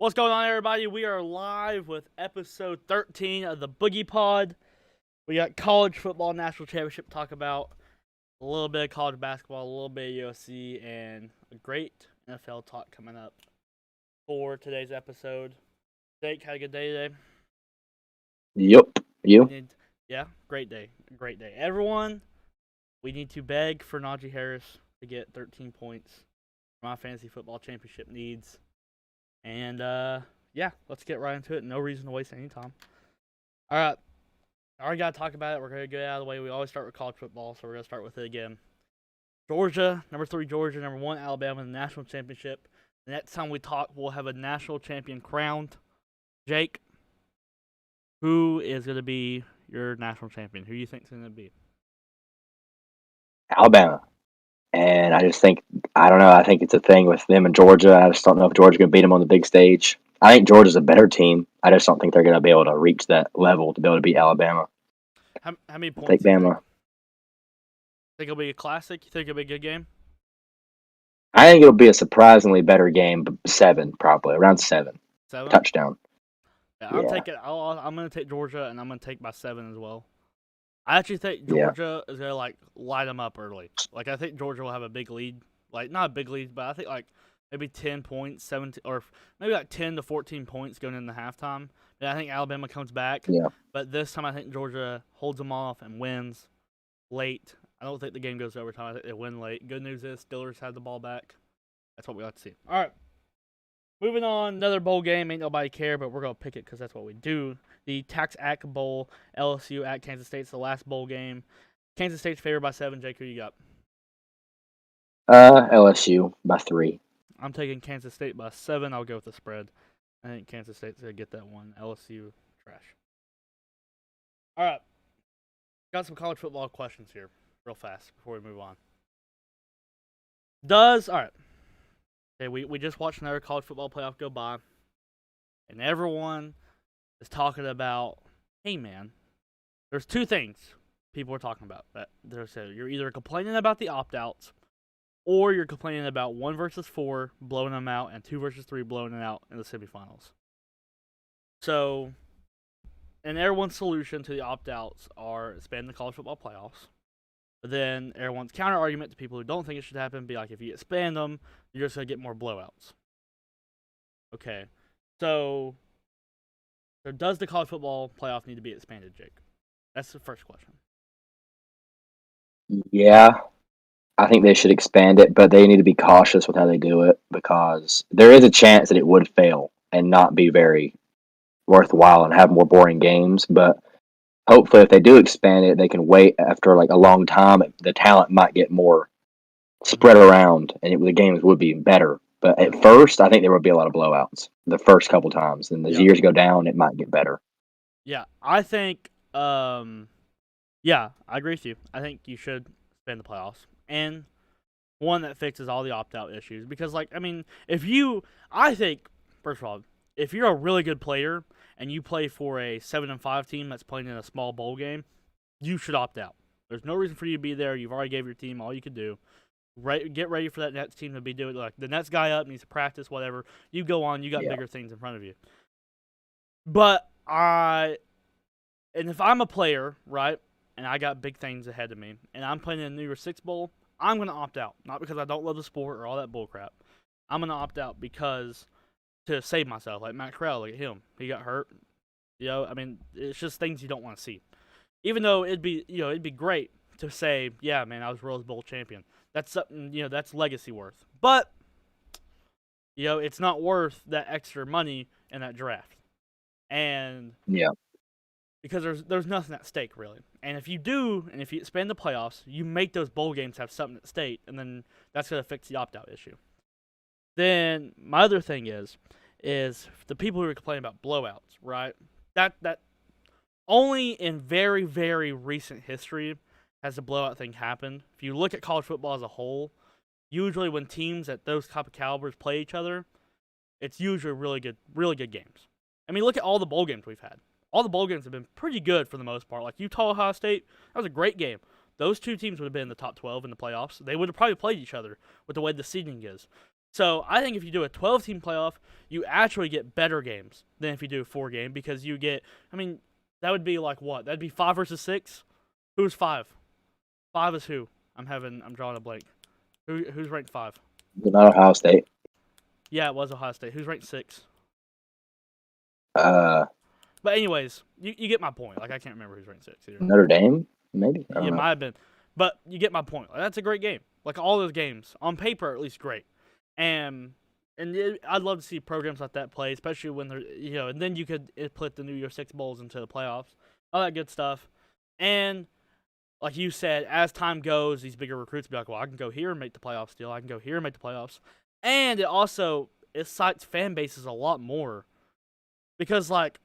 What's going on, everybody? We are live with episode 13 of the BoogiePod. We got college football national championship to talk about, a little bit of college basketball, a little bit of UFC, and a great NFL talk coming up for today's episode. Jake, had a good day today? Yep. You? Yeah, great day. Great day. Everyone, we need to beg for Najee Harris to get 13 points for my fantasy football championship needs. And, yeah, let's get right into it. No reason to waste any time. All right. I already got to talk about it. We're going to get it out of the way. We always start with college football, so we're going to start with it again. Georgia, number 3 Georgia, number 1 Alabama in the national championship. The next time we talk, we'll have a national champion crowned. Jake, who is going to be your national champion? Who do you think is going to be? Alabama. And I just think, I don't know, I think it's a thing with them and Georgia. I just don't know if Georgia's going to beat them on the big stage. I think Georgia's a better team. I just don't think they're going to be able to reach that level to be able to beat Alabama. How many points? Take Bama. Think it'll be a classic? You think it'll be a good game? I think it'll be a surprisingly better game, but 7 probably, around 7. 7? Touchdown. Yeah, Yeah. I'm going to take Georgia, and I'm going to take by 7 as well. I actually think Georgia is going to, light them up early. I think Georgia will have a big lead. Not a big lead, but I think, maybe 10 points, 17, or maybe 10 to 14 points going into halftime. And I think Alabama comes back. Yeah. But this time I think Georgia holds them off and wins late. I don't think the game goes to overtime. I think they win late. Good news is Steelers had the ball back. That's what we like to see. All right. Moving on, another bowl game. Ain't nobody care, but we're going to pick it because that's what we do. The Tax Act Bowl, LSU at Kansas State. It's the last bowl game. Kansas State's favored by 7. Jake, who you got? LSU by 3. I'm taking Kansas State by 7. I'll go with the spread. I think Kansas State's going to get that one. LSU, trash. All right. Got some college football questions here real fast before we move on. All right. Okay, we just watched another college football playoff go by, and everyone is talking about, hey, man, there's 2 things people are talking about. You're either complaining about the opt-outs, or you're complaining about 1 versus 4 blowing them out and 2 versus 3 blowing it out in the semifinals. So, and everyone's solution to the opt-outs are expand the college football playoffs. But then everyone's counter-argument to people who don't think it should happen be like, if you expand them, you're just going to get more blowouts. Okay. So does the college football playoff need to be expanded, Jake? That's the first question. Yeah. I think they should expand it, but they need to be cautious with how they do it because there is a chance that it would fail and not be very worthwhile and have more boring games. But hopefully, if they do expand it, they can wait after a long time. The talent might get more spread around, and the games would be better. But at first, I think there would be a lot of blowouts the first couple times. And as years go down, it might get better. Yeah, I think, yeah, I agree with you. I think you should expand the playoffs. And one that fixes all the opt-out issues. Because, I think, first of all, if you're a really good player and you play for a 7-5 team that's playing in a small bowl game, you should opt out. There's no reason for you to be there. You've already gave your team all you could do. Get ready for that Nets team to be doing, the Nets guy up needs to practice, whatever. You go on. You got bigger things in front of you. But and if I'm a player, right, and I got big things ahead of me, and I'm playing in the New Year's Six Bowl, I'm going to opt out. Not because I don't love the sport or all that bullcrap. I'm going to opt out because to save myself. Like Matt Corral, look at him. He got hurt. It's just things you don't want to see. Even though it'd be great to say, yeah, man, I was Rose Bowl champion. That's something, that's legacy worth. But, it's not worth that extra money in that draft. And because there's nothing at stake, really. And if you expand the playoffs, you make those bowl games have something at stake, and then that's going to fix the opt-out issue. Then my other thing is the people who are complaining about blowouts, right? That only in very, very recent history has the blowout thing happened. If you look at college football as a whole, usually when teams at those type of calibers play each other, it's usually really good games. I mean, look at all the bowl games we've had. All the bowl games have been pretty good for the most part. Like Utah, Ohio State, that was a great game. Those 2 teams would have been in the top 12 in the playoffs. They would have probably played each other with the way the seeding is. So I think if you do a 12-team playoff, you actually get better games than if you do a 4-game because you get. I mean, that would be like what? That'd be 5 versus 6. Who's 5? 5 is who? I'm drawing a blank. Who's ranked 5? Not Ohio State. Yeah, it was Ohio State. Who's ranked 6? But anyways, you get my point. Like I can't remember who's ranked 6 either. Notre Dame, maybe. It might have been, but you get my point. Like, that's a great game. Like all those games on paper, at least great. And I'd love to see programs like that play, especially when they're and then you could put the New Year's Six bowls into the playoffs, all that good stuff. And like you said, as time goes, these bigger recruits be like, well, I can go here and make the playoffs still. I can go here and make the playoffs. And it also excites fan bases a lot more. Because, like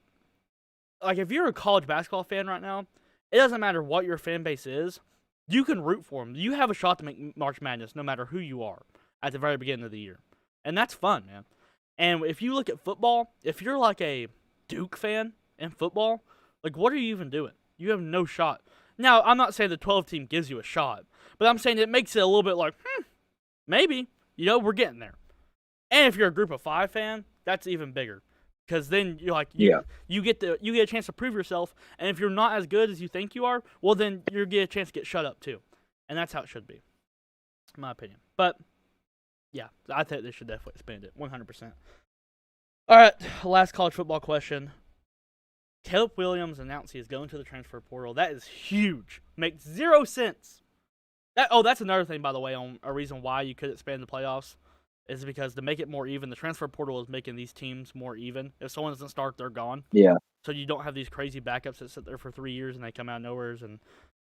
if you're a college basketball fan right now, it doesn't matter what your fan base is. You can root for them. You have a shot to make March Madness no matter who you are at the very beginning of the year. And that's fun, man. And if you look at football, if you're like a Duke fan in football, like what are you even doing? You have no shot. Now, I'm not saying the 12 team gives you a shot, but I'm saying it makes it a little bit like, maybe, we're getting there. And if you're a group of 5 fan, that's even bigger. Because then you get a chance to prove yourself, and if you're not as good as you think you are, well then you get a chance to get shut up too. And that's how it should be. In my opinion. But yeah, I think they should definitely expand it. 100%. Alright, last college football question. Caleb Williams announced he is going to the transfer portal. That is huge. Makes 0 sense. That's another thing, by the way, on a reason why you could expand the playoffs, is because to make it more even, the transfer portal is making these teams more even. If someone doesn't start, they're gone. Yeah. So you don't have these crazy backups that sit there for 3 years and they come out of nowhere and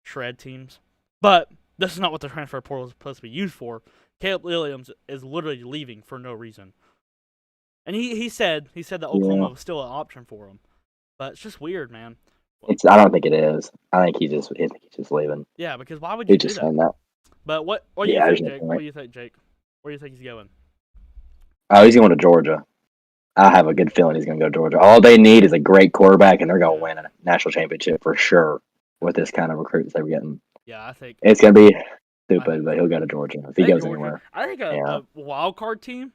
shred teams. But this is not what the transfer portal is supposed to be used for. Caleb Williams is literally leaving for no reason. And he said that Oklahoma was still an option for him. But it's just weird, man. I don't think it is. I think he's just leaving. Yeah, because why would you do that? But what do you think, Jake? What do you think, Jake? Where do you think he's going? Oh, he's going to Georgia. I have a good feeling he's going to go to Georgia. All they need is a great quarterback, and they're going to win a national championship for sure with this kind of recruits they're getting. Yeah, I think it's going to be stupid, but he'll go to Georgia if he goes anywhere. I think a wild card team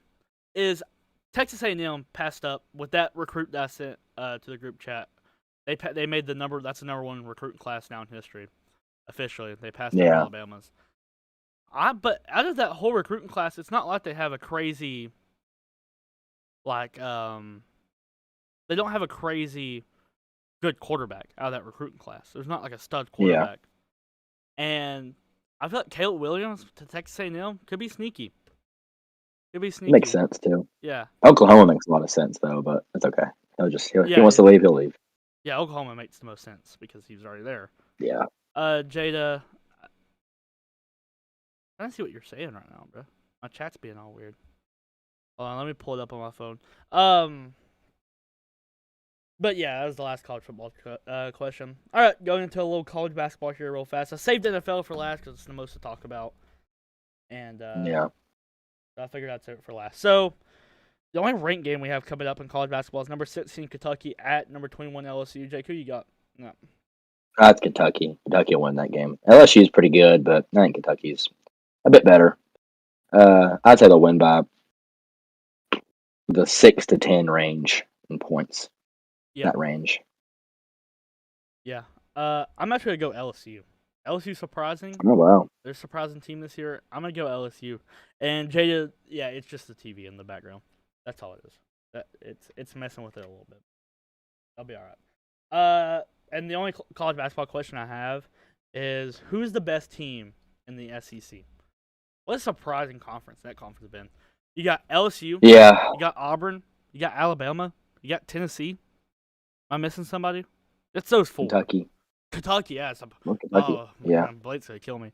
is Texas A&M passed up with that recruit that I sent to the group chat. They made that's the number 1 recruiting class now in history. Officially, they passed up Alabama's. But out of that whole recruiting class, it's not like they have a crazy, they don't have a crazy good quarterback out of that recruiting class. There's not like a stud quarterback. Yeah. And I feel like Caleb Williams to Texas A&M could be sneaky. Makes sense too. Yeah. Oklahoma makes a lot of sense though, but it's okay. If he wants to leave, he'll leave. Yeah, Oklahoma makes the most sense because he was already there. Yeah. Jada, I don't see what you're saying right now, bro. My chat's being all weird. Hold on, let me pull it up on my phone. But yeah, that was the last college football question. All right, going into a little college basketball here real fast. I saved NFL for last because it's the most to talk about. And so I figured I'd save it for last. So the only ranked game we have coming up in college basketball is number 16 Kentucky at number 21 LSU. Jake, who you got? No. That's Kentucky. Kentucky will win that game. LSU's pretty good, but I think Kentucky's a bit better. I'd say they'll win by the 6 to 10 range in points. Yeah. That range. Yeah. I'm actually going to go LSU. LSU surprising. Oh, wow. They're a surprising team this year. I'm going to go LSU. And Jada, yeah, it's just the TV in the background. That's all it is. It's messing with it a little bit. I'll be all right. And the only college basketball question I have is, who's the best team in the SEC? What a surprising conference that conference has been. You got LSU. Yeah. You got Auburn. You got Alabama. You got Tennessee. Am I missing somebody? It's those 4. Kentucky, yeah. Kentucky. Oh, yeah. Man, Blake's going to kill me.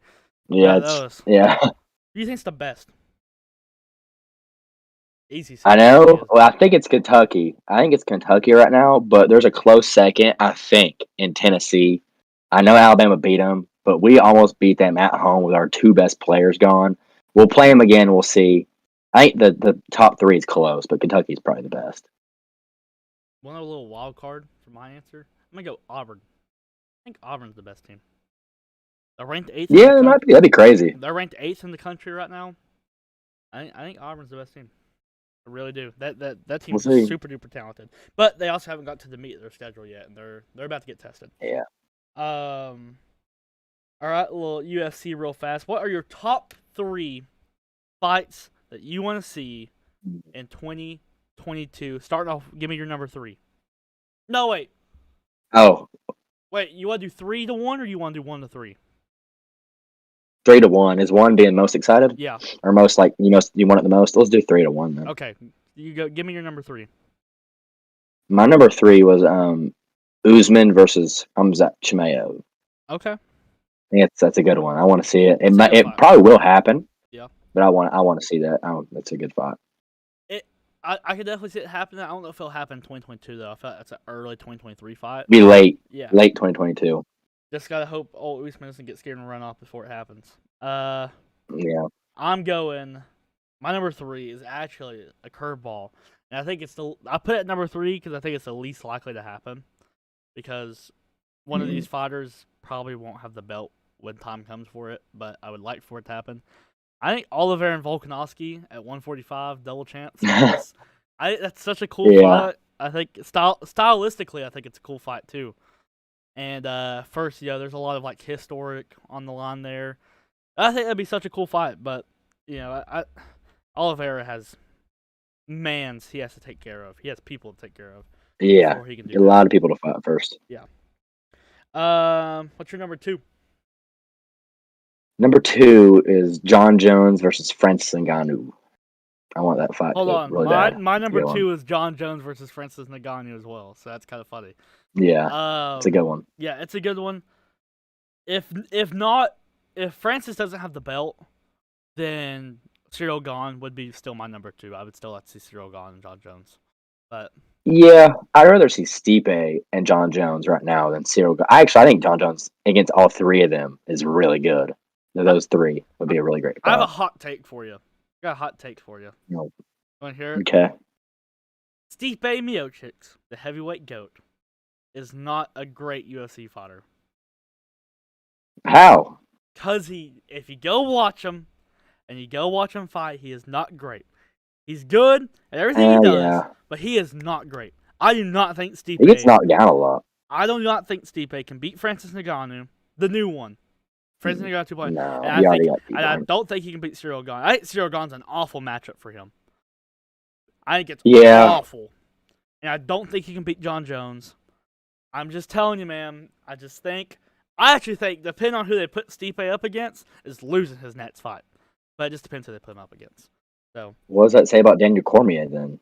Yeah. Yeah. Who do you think's the best? Easy. I know. Well, I think it's Kentucky. I think it's Kentucky right now, but there's a close second, I think, in Tennessee. I know Alabama beat them, but we almost beat them at home with our 2 best players gone. We'll play them again. We'll see. I think the top 3 is close, but Kentucky's probably the best. Want a little wild card for my answer? I'm going to go Auburn. I think Auburn's the best team. They're ranked 8th. Yeah, that'd be crazy. They're ranked 8th in the country right now. I think Auburn's the best team. I really do. That We'll team's see. super duper talented. But they also haven't got to the meat of their schedule yet, and they're about to get tested. Yeah. All right, a little UFC real fast. What are your top 3 fights that you want to see in 2022? Starting off, give me your number 3. No, wait. Oh, Wait, you want to do 3 to 1 or you want to do 1 to 3? 3-1. Is 1 being most excited? Yeah. Or most like you want it the most? Let's do 3-1 then. Okay. You go. Give me your number 3. My number 3 was Usman versus Hamzat Chimaev. Okay. I think that's a good one. I want to see it. It's a good It fight. probably will happen. Yeah. But I want to see that. That's a good fight. I could definitely see it happening. I don't know if it'll happen in 2022 though. I feel like that's an early 2023 fight. Be late. Yeah. Late 2022. Just gotta hope Usman doesn't get scared and run off before it happens. Yeah. I'm going. My number 3 is actually a curveball, and I think I put it at number 3 because I think it's the least likely to happen. Because one of these fighters probably won't have the belt when time comes for it, but I would like for it to happen. I think Oliver and Volkanovski at 145 double champs. That's such a cool fight. I think stylistically, I think it's a cool fight too. And first, there's a lot of like historic on the line there. I think that'd be such a cool fight, but Oliveira has mans he has to take care of. He has people to take care of. Yeah. Before he can do a lot of people to fight first. Yeah. What's your number 2? Number 2 is John Jones versus Francis Ngannou. I want that fight. Hold on. Really bad. My number 2 is John Jones versus Francis Ngannou as well, so that's kind of funny. Yeah, it's a good one. Yeah, it's a good one. If Francis doesn't have the belt, then Cyril Gane would be still my number 2. I would still like to see Cyril Gane and John Jones. But yeah, I'd rather see Stipe and John Jones right now than Cyril Gane. I think John Jones against all 3 of them is really good. Those 3 would be a really great fight. I have a hot take for you. I got a hot take for you. No. Want to hear it? Okay. Stipe Miocic, the heavyweight GOAT, is not a great UFC fighter. How? Because if you go watch him, and you go watch him fight, he is not great. He's good at everything he does, but he is not great. I do not think Stipe... He gets knocked down a lot. I do not think Stipe can beat Francis Ngannou, the new one. Francis Ngannou 2.0. No, and I don't think he can beat Cyril Gane. I think Cyril Gane's an awful matchup for him. I think it's awful. And I don't think he can beat John Jones. I'm just telling you, man. I actually think, depending on who they put Stipe up against, is losing his next fight. But it just depends who they put him up against. So, what does that say about Daniel Cormier then?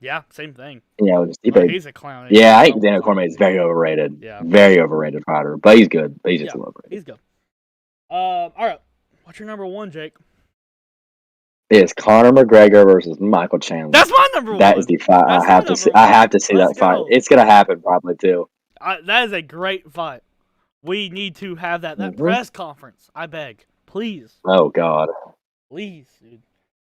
Yeah, same thing. Stipe. He's a clown. Yeah, I think Daniel Cormier is very overrated. Yeah. Very overrated fighter. But he's good. But he's just overrated. He's good. All right. What's your number 1, Jake? It's Conor McGregor versus Michael Chandler. That's my number 1. That is the fight. I have to see that fight. It's gonna happen probably too. That is a great fight. We need to have that press conference. I beg, please. Oh God. Please, dude.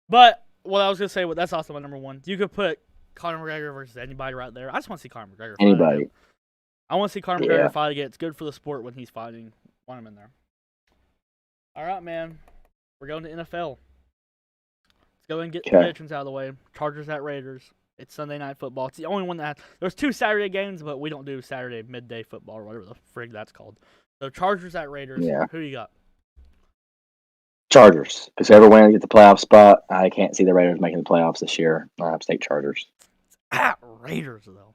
But what I was gonna say, that's also my number 1. You could put Conor McGregor versus anybody right there. I just want to see Conor McGregor fight Anybody. again. I want to see Conor McGregor fight again. It's good for the sport when he's fighting. Want him in there. All right, man. We're going to NFL. Let's go and get the predictions out of the way. Chargers at Raiders. It's Sunday Night Football. It's the only one that there's 2 Saturday games, but we don't do Saturday midday football or whatever the frig that's called. So Chargers at Raiders. Yeah. Who you got? Chargers. Because whoever wins gets the playoff spot. I can't see the Raiders making the playoffs this year. I have to take Chargers. At Raiders though.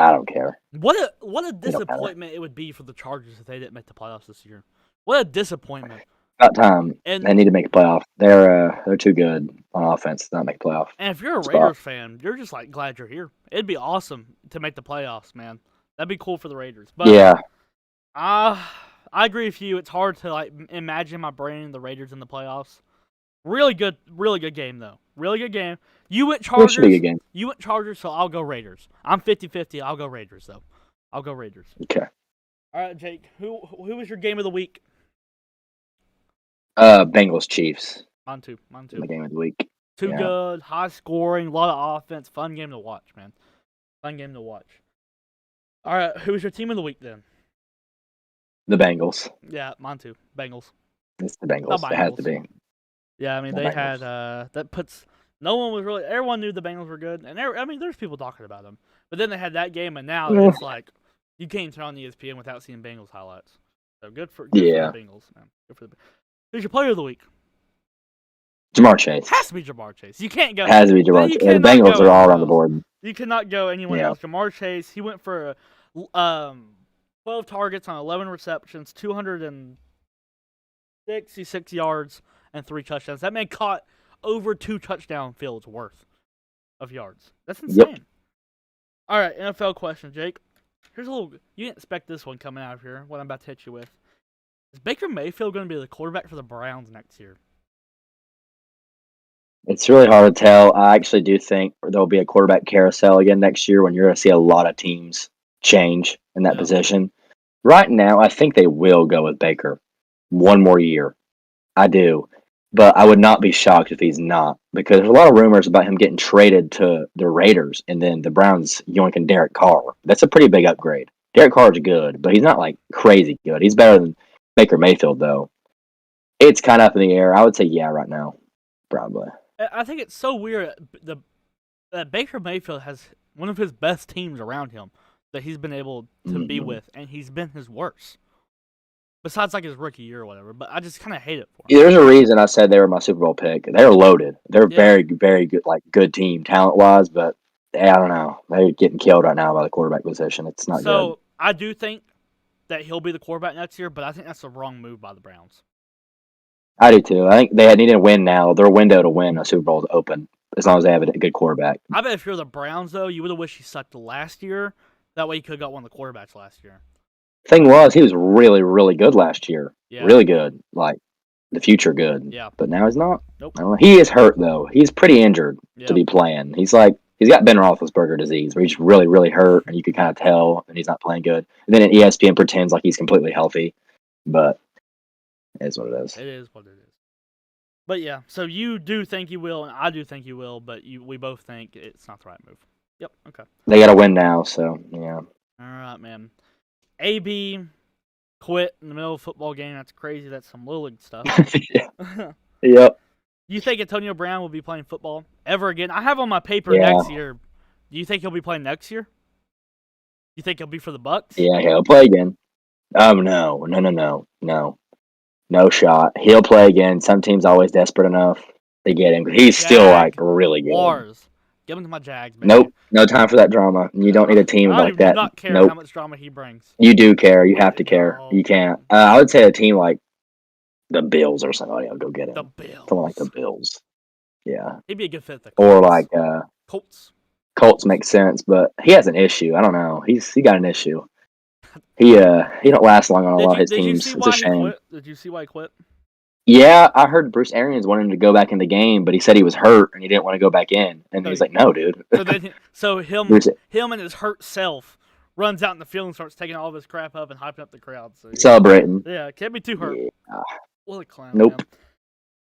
I don't care. What a disappointment it would be for the Chargers if they didn't make the playoffs this year. What a disappointment. About time. And they need to make a playoff. They're too good on offense to not make a playoff. And if you're a Raiders fan, you're just like glad you're here. It'd be awesome to make the playoffs, man. That'd be cool for the Raiders. But yeah. I agree with you. It's hard to like imagine in my brain the Raiders in the playoffs. Really good game though. Really good game. You went Chargers. It should be a good game. You went Chargers, so I'll go Raiders. I'm 50-50. I'll go Raiders though. I'll go Raiders. Okay. All right, Jake. Who was your game of the week? Bengals Chiefs. Mine too. The game of the week. Too good, high scoring, a lot of offense, fun game to watch, man. Fun game to watch. All right, who's your team of the week then? The Bengals. Yeah, mine too. Bengals. It's the Bengals. It has to be. Yeah, I mean The they had Bengals. that puts no one was really everyone knew the Bengals were good, and I mean there's people talking about them, but then they had that game, and now Yeah. it's like you can't turn on ESPN without seeing Bengals highlights. So good for the Yeah. Bengals, man. Good for the. Who's your player of the week? Jamar Chase. Has to be Jamar Chase. You can't go. Has to be Jamar You Chase. The cannot Bengals go are all anyone around the else. board. You cannot go anyone Yeah. else. Jamar Chase. He went for 12 targets on 11 receptions, 266 yards, and 3 touchdowns. That man caught over 2 touchdown fields worth of yards. That's Yep. insane. All right, NFL question, Jake. Here's a little. You didn't expect this one coming out of here. What I'm about to hit you with. Is Baker Mayfield going to be the quarterback for the Browns next year? It's really hard to tell. I actually do think there'll be a quarterback carousel again next year when you're going to see a lot of teams change in that Yeah. position. Right now, I think they will go with Baker one more year. I do. But I would not be shocked if he's not because there's a lot of rumors about him getting traded to the Raiders and then the Browns yoinking Derek Carr. That's a pretty big upgrade. Derek Carr's good, but he's not like crazy good. He's better than Baker Mayfield, though. It's kind of up in the air. I would say, yeah, right now, probably. I think it's so weird that Baker Mayfield has one of his best teams around him that he's been able to be Mhm. with, and he's been his worst. Besides, like his rookie year or whatever, but I just kind of hate it for him. Yeah, there's a reason I said they were my Super Bowl pick. They're loaded. They're Yeah. very, very good, like good team talent wise. But I don't know. They're getting killed right now by the quarterback position. It's not good. So I do think that he'll be the quarterback next year, but I think that's the wrong move by the Browns. I do too. I think they need to win now. Their window to win a Super Bowl is open as long as they have a good quarterback. I bet if you're the Browns, though, you would have wished he sucked last year. That way you could have got one of the quarterbacks last year. Thing was, he was really, really good last year. Yeah. Really good. Like the future good. Yeah. But now he's not. Nope. I don't know. He is hurt though. He's pretty injured Yeah. to be playing. He's got Ben Roethlisberger disease, where he's really, really hurt, and you can kind of tell, and he's not playing good. And then ESPN pretends like he's completely healthy, but it is what it is. It is what it is. But yeah, so you do think you will, and I do think you will, but we both think it's not the right move. Yep. Okay. They got to win now, so yeah. All right, man. AB quit in the middle of a football game. That's crazy. That's some Little League stuff. Yeah. Yep. You think Antonio Brown will be playing football ever again? I have on my paper Yeah. next year. Do you think he'll be playing next year? You think he'll be for the Bucks? Yeah, he'll play again. No. No shot. He'll play again. Some teams always desperate enough to get him. He's still like really good. Wars. Give him to my Jags, baby. Nope. No time for that drama. You don't need a team I like do that. not care Nope. how much drama he brings. You do care. You have to care. No. You can't. I would say a team like the Bills or somebody will go get him. The Bills. Someone like the Bills. Yeah. He'd be a good fit. The Or like Colts. Colts makes sense, but he has an issue. I don't know. He got an issue. He don't last long on a lot of his teams. It's a shame. Did you see why he quit? Yeah, I heard Bruce Arians wanted him to go back in the game, but he said he was hurt and he didn't want to go back in. And he's like, "No, dude." So him and his hurt self runs out in the field and starts taking all of his crap up and hyping up the crowd. So Celebrating. Yeah, can't be too hurt. Yeah. What a clown. Nope. Man.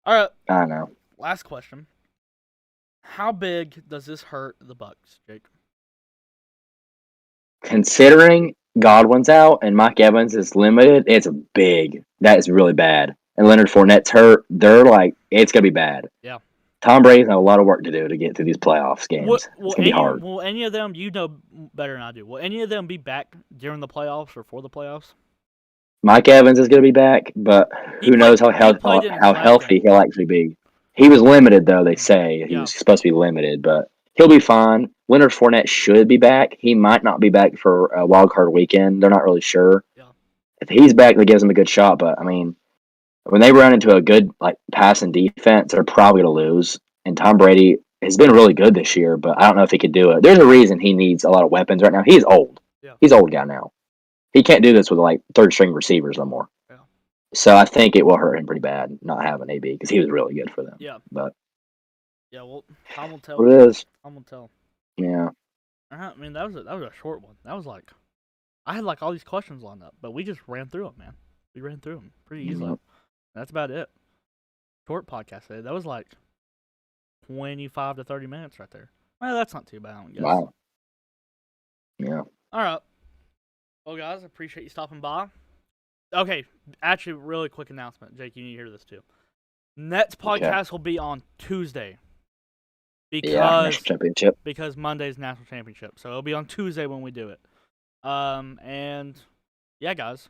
All right. I know. Last question. How big does this hurt the Bucks, Jake? Considering Godwin's out and Mike Evans is limited, it's big. That is really bad. And Leonard Fournette's hurt. They're like, it's gonna be bad. Yeah. Tom Brady's got a lot of work to do to get through these playoffs games. It's gonna be hard. Will any of them, you know better than I do, will any of them be back during the playoffs or for the playoffs? Mike Evans is gonna be back, but who knows how healthy he'll actually be. He was limited though. They say he was supposed to be limited, but he'll be fine. Leonard Fournette should be back. He might not be back for a wild card weekend. They're not really sure. Yeah. If he's back, that gives him a good shot. But I mean, when they run into a good passing defense, they're probably going to lose. And Tom Brady has been really good this year, but I don't know if he could do it. There's a reason he needs a lot of weapons right now. He's old. Yeah. He's an old guy now. He can't do this with third string receivers no more. Yeah. So I think it will hurt him pretty bad not having AB because he was really good for them. Yeah. But yeah, well, time will tell. What it is. Time will tell. Yeah. I mean, that was a short one. That was I had all these questions lined up, but we just ran through them, man. We ran through them pretty easily. Yep. That's about it. Short podcast today. That was 25 to 30 minutes right there. Well, that's not too bad, I don't guess. Wow. Yeah. All right. Well, guys, I appreciate you stopping by. Okay, actually, really quick announcement. Jake, you need to hear this too. Next Okay. podcast will be on Tuesday. Yeah, national championship. Because Monday's national championship. So it'll be on Tuesday when we do it. And yeah, guys.